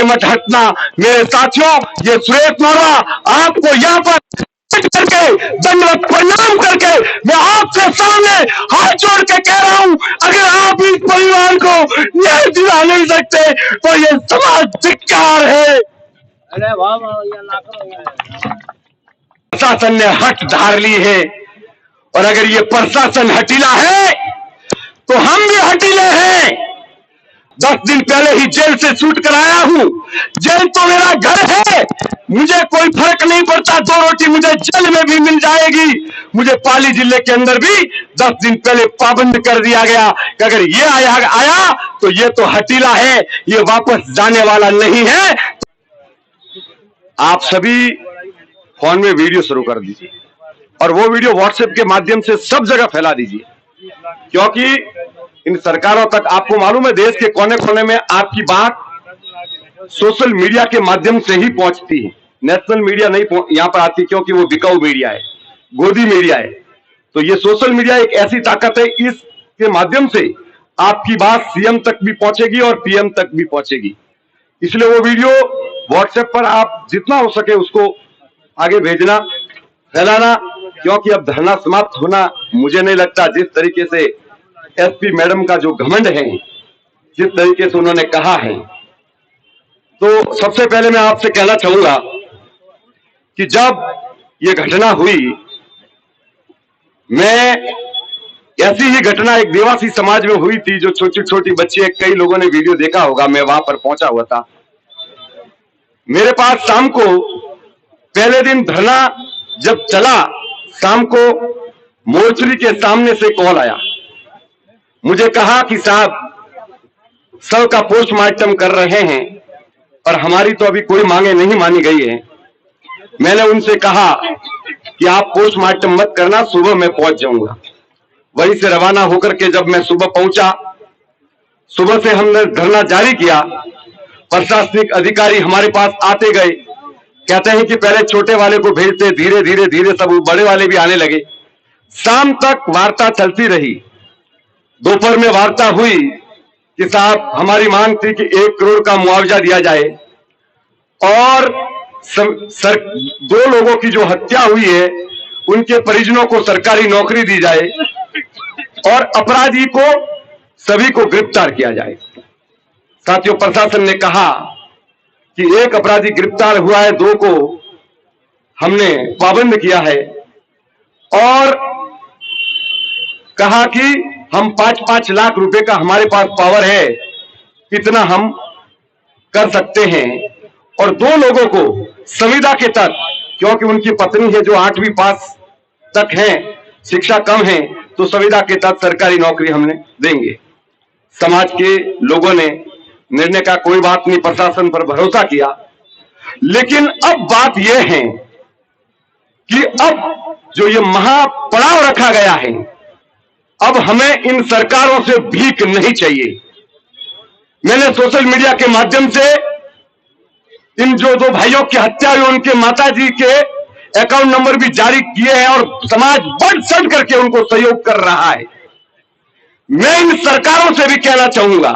मत हटना मेरे साथियों। ये सुरेश नोरा आपको यहाँ पर करके दंडवत प्रणाम करके मैं आपके सामने हाथ जोड़ के कह रहा हूं, अगर आप इस परिवार को न्याय दिला नहीं सकते तो ये समाज धिक्कार है। प्रशासन ने हट धार ली है, और अगर ये प्रशासन हटीला है तो हम भी हटीले हैं। 10 दिन पहले ही जेल से छूट कर आया हूं। जेल तो मेरा घर है, मुझे कोई फर्क नहीं पड़ता, 2 रोटी मुझे जेल में भी मिल जाएगी। मुझे पाली जिले के अंदर भी 10 दिन पहले पाबंद कर दिया गया कि अगर ये आया तो ये तो हटीला है, ये वापस जाने वाला नहीं है। आप सभी फोन में वीडियो शुरू कर दीजिए और वो वीडियो व्हाट्सएप के माध्यम से सब जगह फैला दीजिए, क्योंकि इन सरकारों तक आपको मालूम है देश के कोने कोने में आपकी बात सोशल मीडिया के माध्यम से ही पहुंचती है। नेशनल मीडिया नहीं यहां पर आती, क्योंकि वो बिकाऊ मीडिया है, गोदी मीडिया है। तो ये सोशल मीडिया एक ऐसी ताकत है, इसके माध्यम से आपकी बात सीएम तक भी पहुंचेगी और पीएम तक भी पहुंचेगी। इसलिए वो वीडियो व्हाट्सएप पर आप जितना हो सके उसको आगे भेजना, फैलाना, क्योंकि अब धरना समाप्त होना मुझे नहीं लगता। जिस तरीके से एसपी मैडम का जो घमंड है, जिस तरीके से उन्होंने कहा है, तो सबसे पहले मैं आपसे कहना चाहूंगा कि जब ये घटना हुई, मैं ऐसी ही घटना एक देवासी समाज में हुई थी, जो छोटी छोटी बच्ची, कई लोगों ने वीडियो देखा होगा, मैं वहां पर पहुंचा हुआ था। मेरे पास शाम को पहले दिन धरना जब चला, शाम को मोर्चरी के सामने से कॉल आया, मुझे कहा कि साहब शव का पोस्टमार्टम कर रहे हैं और हमारी तो अभी कोई मांगे नहीं मानी गई है। मैंने उनसे कहा कि आप पोस्टमार्टम मत करना, सुबह मैं पहुंच जाऊंगा। वहीं से रवाना होकर के जब मैं सुबह पहुंचा, सुबह से हमने धरना जारी किया। प्रशासनिक अधिकारी हमारे पास आते गए, कहते हैं कि पहले छोटे वाले को भेजते, धीरे धीरे धीरे सब बड़े वाले भी आने लगे। शाम तक वार्ता चलती रही। दोपहर में वार्ता हुई कि साहब हमारी मांग थी कि 1 करोड़ का मुआवजा दिया जाए और 2 लोगों की जो हत्या हुई है उनके परिजनों को सरकारी नौकरी दी जाए और अपराधी को सभी को गिरफ्तार किया जाए। साथियों, प्रशासन ने कहा कि 1 अपराधी गिरफ्तार हुआ है, 2 को हमने पाबंद किया है, और कहा कि हम 5-5 लाख रुपए का हमारे पास पावर है, इतना हम कर सकते हैं। और 2 लोगों को संविदा के तहत, क्योंकि उनकी पत्नी है जो 8वीं पास तक है, शिक्षा कम है, तो संविदा के तहत सरकारी नौकरी हमने देंगे। समाज के लोगों ने निर्णय का कोई बात नहीं, प्रशासन पर भरोसा किया। लेकिन अब बात यह है कि अब जो ये महापड़ाव रखा गया है, अब हमें इन सरकारों से भीख नहीं चाहिए। मैंने सोशल मीडिया के माध्यम से इन जो 2 भाइयों की हत्या हुई उनके माताजी के अकाउंट नंबर भी जारी किए हैं और समाज बढ़ चढ़ करके उनको सहयोग कर रहा है। मैं इन सरकारों से भी कहना चाहूंगा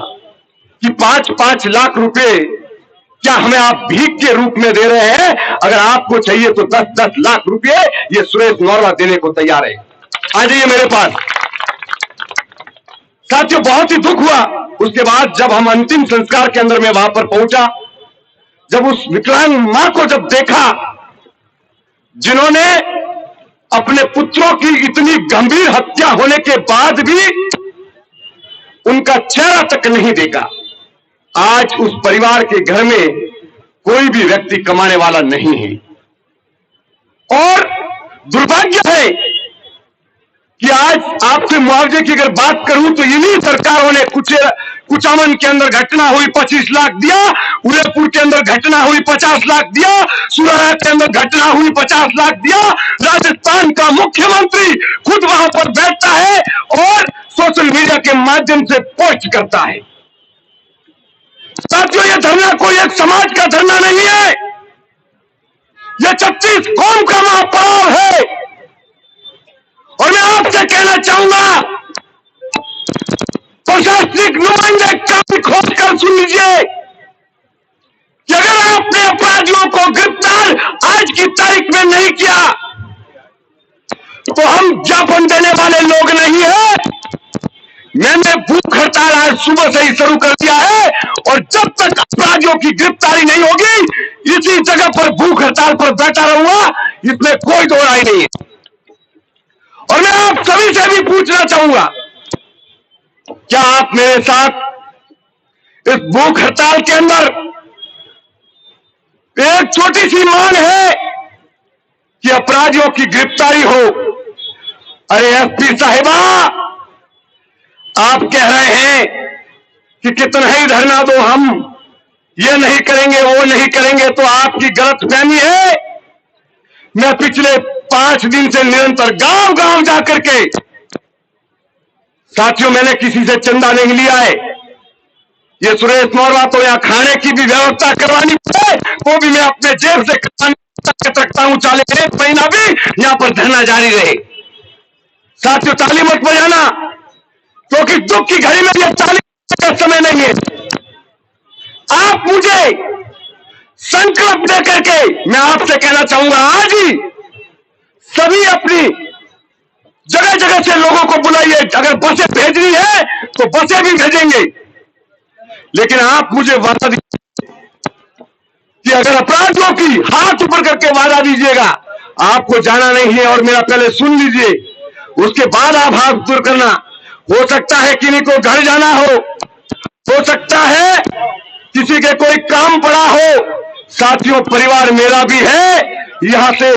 कि 5-5 लाख रुपए क्या हमें आप भीख के रूप में दे रहे हैं? अगर आपको चाहिए तो 10-10 लाख रुपए ये सुरेश नोरा देने को तैयार है। आ जाइए मेरे पास। साथियों, बहुत ही दुख हुआ उसके बाद जब हम अंतिम संस्कार के अंदर में वहां पर पहुंचा, जब उस विकलांग मां को जब देखा जिन्होंने अपने पुत्रों की इतनी गंभीर हत्या होने के बाद भी उनका चेहरा तक नहीं देखा। आज उस परिवार के घर में कोई भी व्यक्ति कमाने वाला नहीं है, और दुर्भाग्य है कि आज आपसे मुआवजे की अगर बात करूं तो इन्हीं सरकारों ने कुचामन के अंदर घटना हुई 25 लाख दिया, उदयपुर के अंदर घटना हुई 50 लाख दिया, सुराहा के अंदर घटना हुई 50 लाख दिया। राजस्थान का मुख्यमंत्री खुद वहां पर बैठता है और सोशल मीडिया के माध्यम से पोस्ट करता है। साथियों, यह धरना कोई एक समाज का धरना नहीं है, यह 36 कौम का महापड़ाव है। और मैं आपसे कहना चाहूंगा, प्रशासनिक नुमाइंदे काफी खोज कर सुन लीजिए, अपराधियों को गिरफ्तार आज की तारीख में नहीं किया तो हम ज्ञापन देने वाले लोग नहीं है। मैंने भूख हड़ताल आज सुबह से ही शुरू कर दिया है और जब तक अपराधियों की गिरफ्तारी नहीं होगी इसी जगह पर भूख हड़ताल पर बैठा रहूंगा, इसमें कोई दो राय नहीं है। और मैं आप सभी से भी पूछना चाहूंगा, क्या आप मेरे साथ इस भूख हड़ताल के अंदर एक छोटी सी मांग है कि अपराधियों की गिरफ्तारी हो। अरे एसपी साहिबा, आप कह रहे हैं कि कितना ही धरना दो, हम ये नहीं करेंगे वो नहीं करेंगे, तो आपकी गलतफहमी है। मैं पिछले 5 दिन से निरंतर गांव गांव जाकर के, साथियों मैंने किसी से चंदा नहीं लिया है। ये सुरेश नौरवा तो यहां खाने की भी व्यवस्था करवानी पड़े वो भी मैं अपने जेब से रखता हूं, 41 महीना भी यहां पर धरना जारी रहे। साथियों ताली मत बजाना, क्योंकि दुख की घड़ी में यह ताली का समय नहीं है। आप मुझे संकल्प दे करके मैं आपसे कहना चाहूंगा, आज ही सभी अपनी जगह जगह से लोगों को बुलाइए। अगर बसें भेजनी है तो बसें भी भेजेंगे, लेकिन आप मुझे वादा दीजिए कि अगर अपराधियों की हाथ ऊपर करके वादा दीजिएगा, आपको जाना नहीं है और मेरा पहले सुन लीजिए, उसके बाद आप हाथ ऊपर करना। हो सकता है किन्हीं को घर जाना हो सकता है किसी के कोई काम पड़ा हो। साथियों परिवार मेरा भी है, यहां से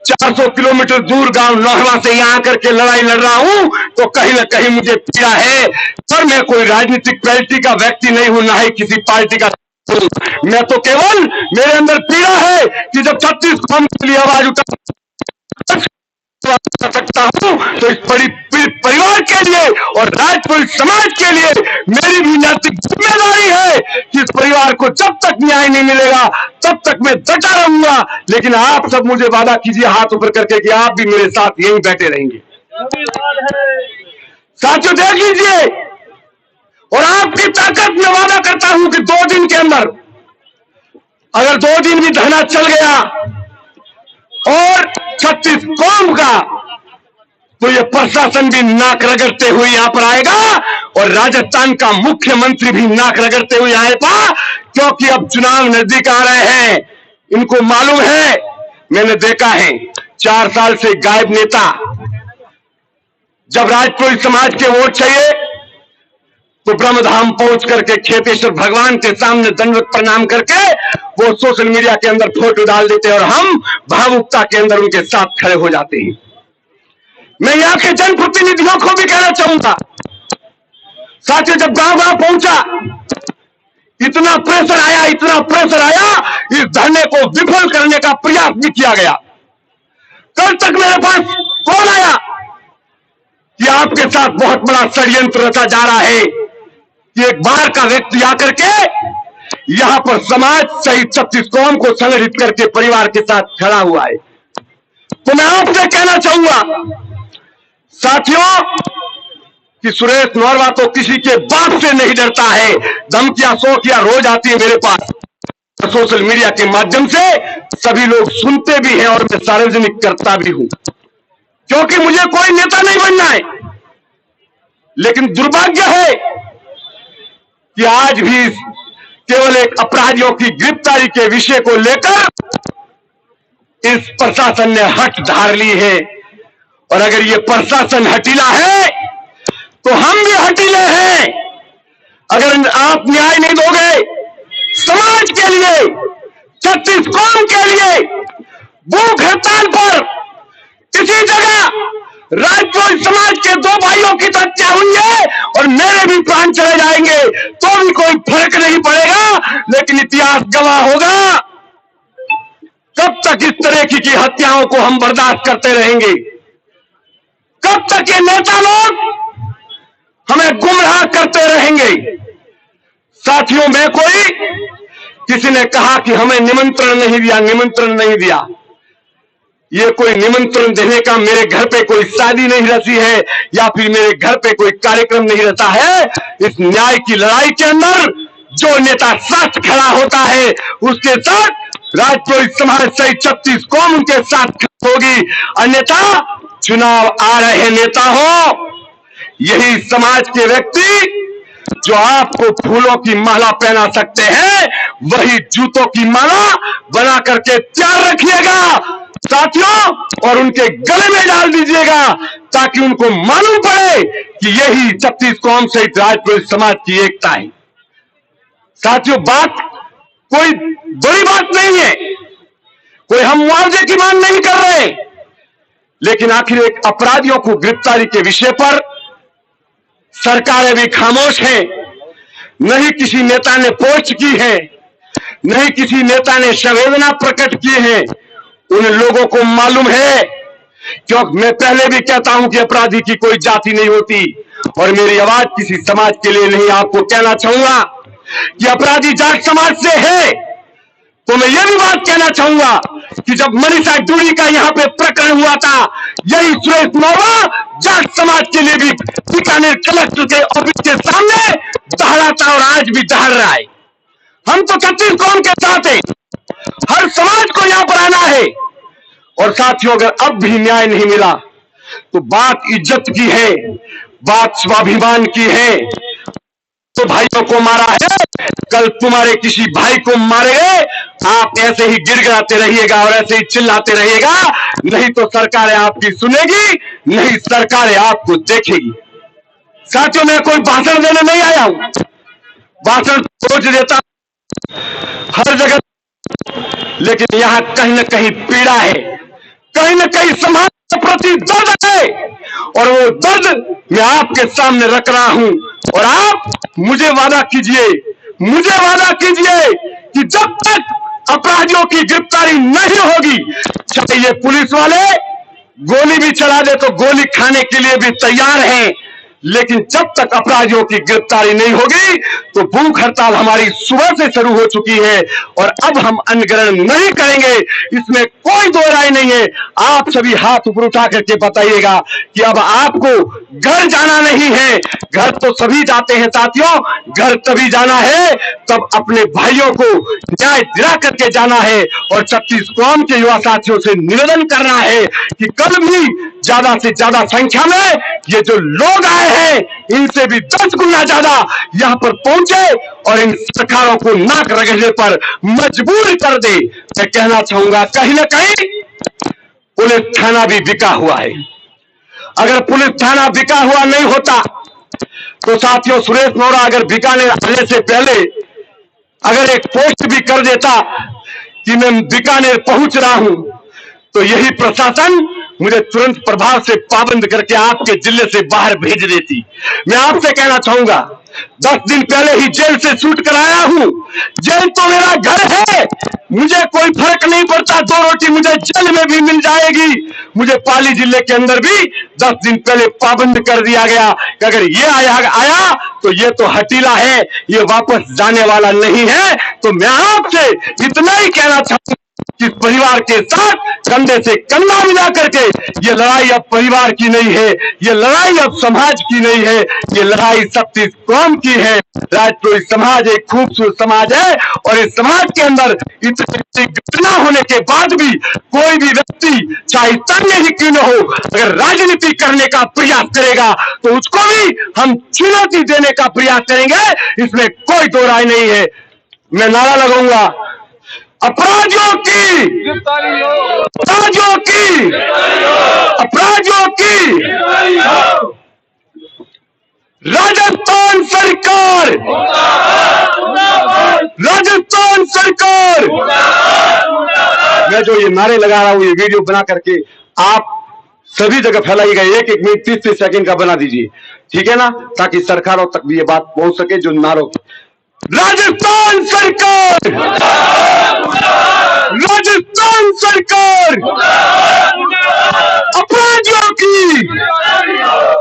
400 किलोमीटर दूर गांव नौहवा से यहां आकर के लड़ाई लड़ रहा हूं, तो कहीं ना कहीं मुझे पीड़ा है। पर मैं कोई राजनीतिक पार्टी का व्यक्ति नहीं हूं, ना ही किसी पार्टी का। मैं तो केवल मेरे अंदर पीड़ा है कि जब 36 कौम के लिए आवाज उठा सकता हूं तो इस बड़ी परिवार के लिए और राजपूत समाज के लिए मेरी भी नैतिक जिम्मेदारी है कि इस परिवार को जब तक न्याय नहीं मिलेगा तब तक मैं डटा रहूंगा। लेकिन आप सब मुझे वादा कीजिए हाथ ऊपर करके कि आप भी मेरे साथ यहीं बैठे रहेंगे। साथियों देख लीजिए, और आपकी ताकत में वादा करता हूं कि 2 दिन के अंदर अगर 2 दिन भी धरना चल गया और 36 कौम का, तो ये प्रशासन भी नाक रगड़ते हुए यहां पर आएगा और राजस्थान का मुख्यमंत्री भी नाक रगड़ते हुए आएगा, क्योंकि अब चुनाव नजदीक आ रहे हैं। इनको मालूम है, मैंने देखा है 4 साल से गायब नेता, जब राजपूत समाज के वोट चाहिए तो ब्रह्मधाम पहुंच करके खेतेश्वर भगवान के सामने दंडवत प्रणाम करके वो सोशल मीडिया के अंदर फोटो डाल देते और हम भावुकता के अंदर उनके साथ खड़े हो जाते हैं। मैं यहाँ के जनप्रतिनिधियों को भी कहना चाहूंगा, साथियों जब गांव गांव पहुंचा इतना प्रेशर आया, इस धरने को विफल करने का प्रयास भी किया गया। कल तक मेरे पास कॉल आया कि आपके साथ बहुत बड़ा षड्यंत्र रचा जा रहा है कि एक बार का व्यक्ति आकर के यहां पर समाज सहित 36 कौम को संगठित करके परिवार के साथ खड़ा हुआ है। तो मैं आपसे कहना चाहूंगा साथियों कि सुरेश नौरवा तो किसी के बाप से नहीं डरता है। धमकियां सोकियां रोज आती है मेरे पास सोशल मीडिया के माध्यम से, सभी लोग सुनते भी हैं और मैं सार्वजनिक करता भी हूं, क्योंकि मुझे कोई नेता नहीं बनना है। लेकिन दुर्भाग्य है कि आज भी केवल एक अपराधियों की गिरफ्तारी के विषय को लेकर इस प्रशासन ने हट धार ली है। और अगर ये प्रशासन हटीला है तो हम भी हटीले हैं। अगर आप न्याय नहीं दोगे समाज के लिए, 36 कौम के लिए, भूख हड़ताल पर किसी जगह राजपूत समाज के 2 भाइयों की तो हत्या हुई है और मेरे भी प्राण चले जाएंगे तो भी कोई फर्क नहीं पड़ेगा। लेकिन इतिहास गवाह होगा, कब तक इस तरह की हत्याओं को हम बर्दाश्त करते रहेंगे? कब तक ये नेता लोग हमें गुमराह करते रहेंगे? साथियों में कोई किसी ने कहा कि हमें निमंत्रण नहीं दिया। ये कोई निमंत्रण देने का मेरे घर पे कोई शादी नहीं रची है या फिर मेरे घर पे कोई कार्यक्रम नहीं रहता है। इस न्याय की लड़ाई के अंदर जो नेता साथ खड़ा होता है उसके साथ राजपुरोहित समाज सहित 36 कौम उनके साथ होगी। अन्यथा चुनाव आ रहे नेता हो, यही समाज के व्यक्ति जो आपको फूलों की माला पहना सकते हैं, वही जूतों की माला बना करके तैयार रखिएगा साथियों, और उनके गले में डाल दीजिएगा, ताकि उनको मालूम पड़े कि यही 36 कौम सहित राजपुरोहित समाज की एकता है। साथियों, बात कोई बड़ी बात नहीं है, कोई हम मुआवजे की मांग नहीं कर रहे, लेकिन आखिर एक अपराधियों को गिरफ्तारी के विषय पर सरकारें भी खामोश हैं। नहीं किसी नेता ने पोस्ट की है, नहीं किसी नेता ने संवेदना प्रकट की है। उन लोगों को मालूम है, क्योंकि मैं पहले भी कहता हूं कि अपराधी की कोई जाति नहीं होती, और मेरी आवाज किसी समाज के लिए नहीं। आपको कहना चाहूंगा कि अपराधी जाट समाज से है, तो मैं यह भी बात कहना चाहूंगा कि जब मनीषा डूडी का यहां पे प्रकरण हुआ था, यही सुरेश नौवा जाट समाज के लिए भी बीकानेर कलेक्टर के ऑफिस के सामने दहड़ा था, और आज भी दहड़ रहा है। हम तो 36 कौम के साथ हैं, हर समाज को यहां पर आना है। और साथियों, अगर अब भी न्याय नहीं मिला तो बात इज्जत की है, बात स्वाभिमान की है। तो भाइयों को मारा है, कल तुम्हारे किसी भाई को मारेंगे, आप ऐसे ही गिड़गिड़ाते रहिएगा और ऐसे ही चिल्लाते रहिएगा, नहीं तो सरकारें आपकी सुनेगी, नहीं सरकारें आपको देखेगी। साथियों, मैं कोई भाषण देने नहीं आया हूं, भाषण रोज देता हर जगह, लेकिन यहां कहीं ना कहीं पीड़ा है, कहीं ना कहीं समाज के प्रति दर्द है, और वो दर्द मैं आपके सामने रख रहा हूं। और आप मुझे वादा कीजिए कि जब तक अपराधियों की गिरफ्तारी नहीं होगी, चाहे ये पुलिस वाले गोली भी चला दे तो गोली खाने के लिए भी तैयार हैं, लेकिन जब तक अपराधियों की गिरफ्तारी नहीं होगी तो भूख हड़ताल हमारी सुबह से शुरू हो चुकी है, और अब हम अन्न ग्रहण नहीं करेंगे, इसमें कोई दो राय नहीं है। आप सभी हाथ ऊपर उठा करके बताइएगा कि अब आपको घर जाना नहीं है। घर तो सभी जाते हैं साथियों, घर तभी जाना है तब अपने भाइयों को न्याय दिला करके जाना है। और 36 कौम के युवा साथियों से निवेदन करना है कि कल भी ज्यादा से ज्यादा संख्या में ये जो लोग आए हैं, इनसे भी 10 गुना ज्यादा यहां पर पहुंचे और इन सरकारों को नाक रगड़ने पर मजबूर कर दे। मैं कहना चाहूंगा, कहीं ना कहीं पुलिस थाना भी बिका हुआ है। अगर पुलिस थाना बिका हुआ नहीं होता तो साथियों, सुरेश नौरा अगर बीकानेर आने से पहले अगर एक पोस्ट भी कर देता कि मैं बीकानेर पहुंच रहा हूं, तो यही प्रशासन मुझे तुरंत प्रभाव से पाबंद करके आपके जिले से बाहर भेज देती। मैं आपसे कहना चाहूंगा, 10 दिन पहले ही जेल से छूट कर आया हूं। जेल तो मेरा घर है, मुझे कोई फर्क नहीं पड़ता, 2 रोटी मुझे जेल में भी मिल जाएगी। मुझे पाली जिले के अंदर भी 10 दिन पहले पाबंद कर दिया गया कि अगर ये आया तो ये तो हटीला है, ये वापस जाने वाला नहीं है। तो मैं आपसे इतना ही कहना चाहूंगा कि परिवार के साथ कंधे से कंधा मिला करके, ये लड़ाई अब परिवार की नहीं है, ये लड़ाई अब समाज की नहीं है, ये लड़ाई 36 कौम की है। राजपुरोहित समाज एक खूबसूरत समाज है, और इस समाज के अंदर इतनी घटना होने के बाद भी कोई भी व्यक्ति, चाहे तन्य ही क्यों न हो, अगर राजनीति करने का प्रयास करेगा तो उसको भी हम चुनौती देने का प्रयास करेंगे, इसमें कोई दो राय नहीं है। मैं नारा लगाऊंगा, अपराधियों की, अपराधियों की, अपराधियों की राजस्थान सरकार, राजस्थान सरकार। मैं जो ये नारे लगा रहा हूं, ये वीडियो बना करके आप सभी जगह फैलाइएगा। 1-1 मिनट 30-30 सेकंड का बना दीजिए, ठीक है ना, ताकि सरकारों तक भी ये बात पहुंच सके जो नारों की। राजस्थान सरकार, राजस्थान सरकार, अपराधियों की,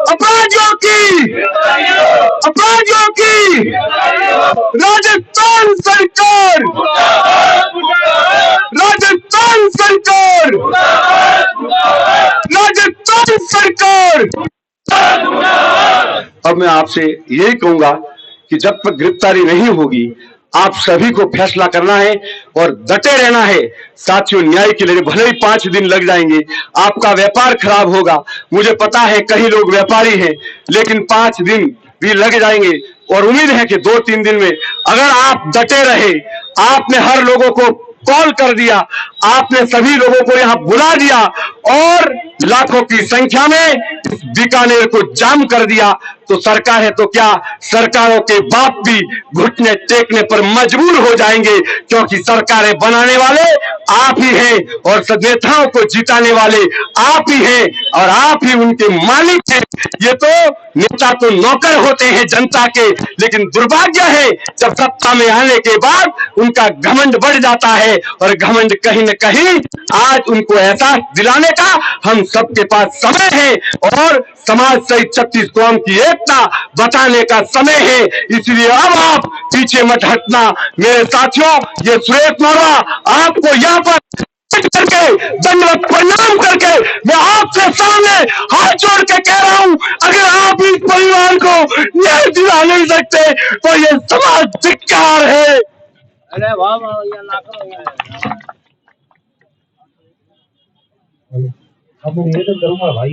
अपराधियों की, अपराधियों की राजस्थान सरकार, राजस्थान सरकार, राजस्थान सरकार। अब मैं आपसे यही कहूंगा कि जब तक गिरफ्तारी नहीं होगी आप सभी को फैसला करना है और डटे रहना है साथियों। न्याय के लिए भले ही 5 दिन लग जाएंगे, आपका व्यापार खराब होगा, मुझे पता है कई लोग व्यापारी हैं, लेकिन 5 दिन भी लग जाएंगे और उम्मीद है कि 2-3 दिन में अगर आप डटे रहे, आपने हर लोगों को कॉल कर दिया, आपने सभी लोगों को यहां बुला दिया और लाखों की संख्या में इस बीकानेर को जाम कर दिया, तो सरकार है तो क्या, सरकारों के बाप भी घुटने टेकने पर मजबूर हो जाएंगे, क्योंकि सरकारें बनाने वाले आप ही हैं और नेताओं को जिताने वाले आप ही हैं और आप ही उनके मालिक हैं। ये तो नेता तो नौकर होते हैं जनता के, लेकिन दुर्भाग्य है जब सत्ता में आने के बाद उनका घमंड बढ़ जाता है और घमंड कहीं न कहीं आज उनको एहसास दिलाने का हम सबके पास समय है और समाज सहित 36 कौम की एकता बताने का समय है। इसलिए अब आप पीछे मत हटना मेरे साथियों। ये सुरेश मौर्या आपको यहाँ पर करके दंडवत प्रणाम करके मैं आपसे सामने हाथ जोड़ के कह रहा हूं, अगर आप इस परिवार को न्याय दिला नहीं सकते तो ये समाज धिक्कार है। अरे वाह वाह, ये ना करो यार। अब ये तो करूंगा भाई।